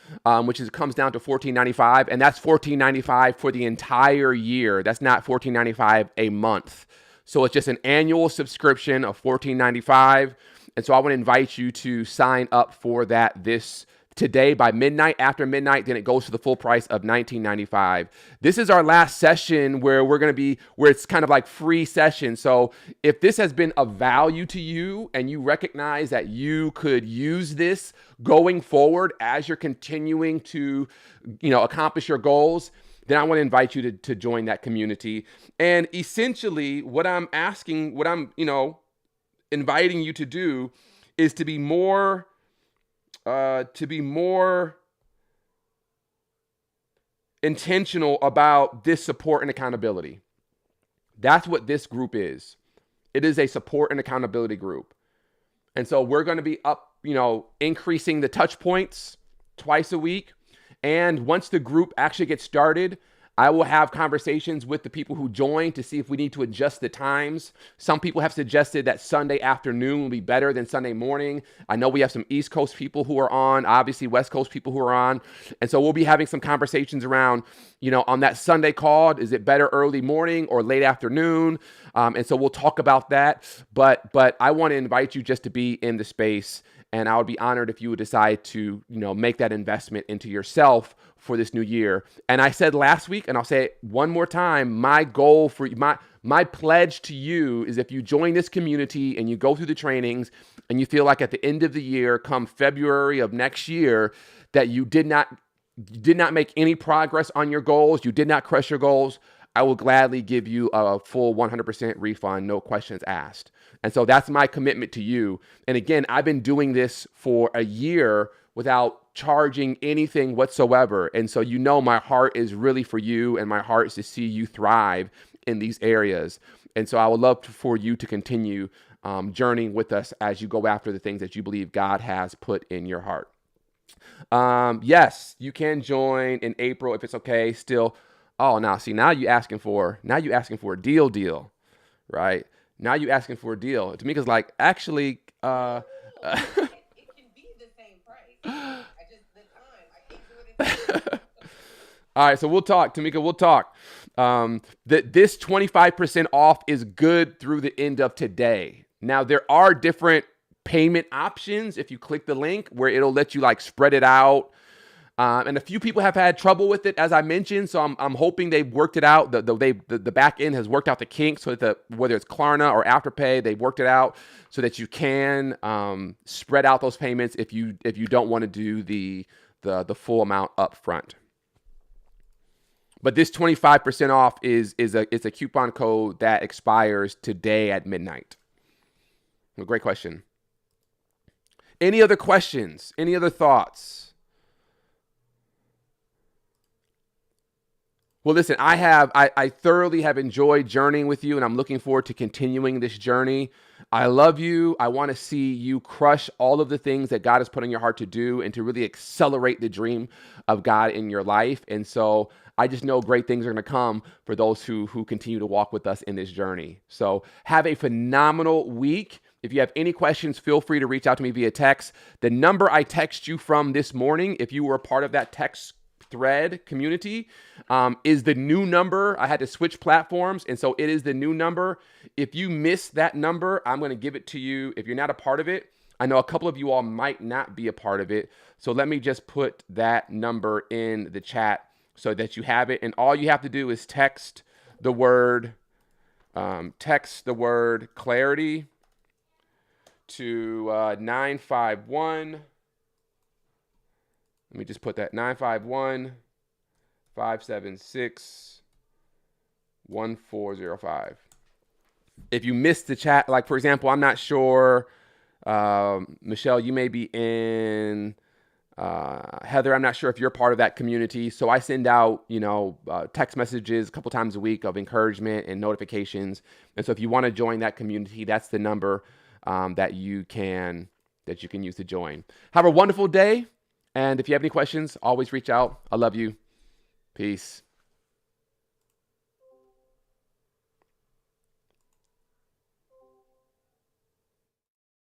S1: which comes down to $14.95, and that's $14.95 for the entire year. That's not $14.95 a month. So it's just an annual subscription of $14.95, and so I want to invite you to sign up for that today by midnight. After midnight, then it goes to the full price of $19.95. This is our last session where it's kind of like free session. So if this has been of value to you and you recognize that you could use this going forward as you're continuing to, accomplish your goals, then I want to invite you to join that community. And essentially what I'm inviting you to do is to be more intentional about this support and accountability. That's what this group is. It is a support and accountability group. And so we're going to be increasing the touch points twice a week. And once the group actually gets started, I will have conversations with the people who join to see if we need to adjust the times. Some people have suggested that Sunday afternoon will be better than Sunday morning. I know we have some East Coast people who are on, obviously West Coast people who are on. And so we'll be having some conversations around, on that Sunday call, is it better early morning or late afternoon? And so we'll talk about that. But I want to invite you just to be in the space. And I would be honored if you would decide to, make that investment into yourself for this new year. And I said last week, and I'll say it one more time, my goal for my pledge to you is if you join this community and you go through the trainings and you feel like at the end of the year, come February of next year, that you did not make any progress on your goals, you did not crush your goals, I will gladly give you a full 100% refund, no questions asked. And so that's my commitment to you. And again, I've been doing this for a year without charging anything whatsoever. And so my heart is really for you, and my heart is to see you thrive in these areas. And so I would love for you to continue journeying with us as you go after the things that you believe God has put in your heart. Yes, you can join in April if it's okay still. Oh, now you asking for a deal, right? Now you asking for a deal. Tamika's like, actually,
S3: No, it can be the same price. I just the time I can't do it in 2 weeks.
S1: all right, so we'll talk, Tamika. We'll talk. That this 25% off is good through the end of today. Now there are different payment options if you click the link where it'll let you like spread it out. And a few people have had trouble with it, as I mentioned. So I'm hoping they've worked it out. The back end has worked out the kinks, so that whether it's Klarna or Afterpay, they've worked it out so that you can spread out those payments if you don't want to do the full amount up front. But this 25% off is a coupon code that expires today at midnight. Well, great question. Any other questions? Any other thoughts? Well, listen, I thoroughly have enjoyed journeying with you, and I'm looking forward to continuing this journey. I love you. I want to see you crush all of the things that God has put in your heart to do and to really accelerate the dream of God in your life. And so I just know great things are going to come for those who continue to walk with us in this journey. So have a phenomenal week. If you have any questions, feel free to reach out to me via text. The number I text you from this morning, if you were a part of that text thread community, is the new number. I had to switch platforms, and so it is the new number. If you miss that number, I'm going to give it to you. If you're not a part of it, I know a couple of you all might not be a part of it, so let me just put that number in the chat so that you have it. And all you have to do is text the word clarity to 951. Let me just put that 951-576-1405. If you missed the chat, like for example, I'm not sure, Michelle, you may be in, Heather, I'm not sure if you're part of that community. So I send out, text messages a couple times a week of encouragement and notifications. And so if you want to join that community, that's the number that you can use to join. Have a wonderful day. And if you have any questions, always reach out. I love you. Peace.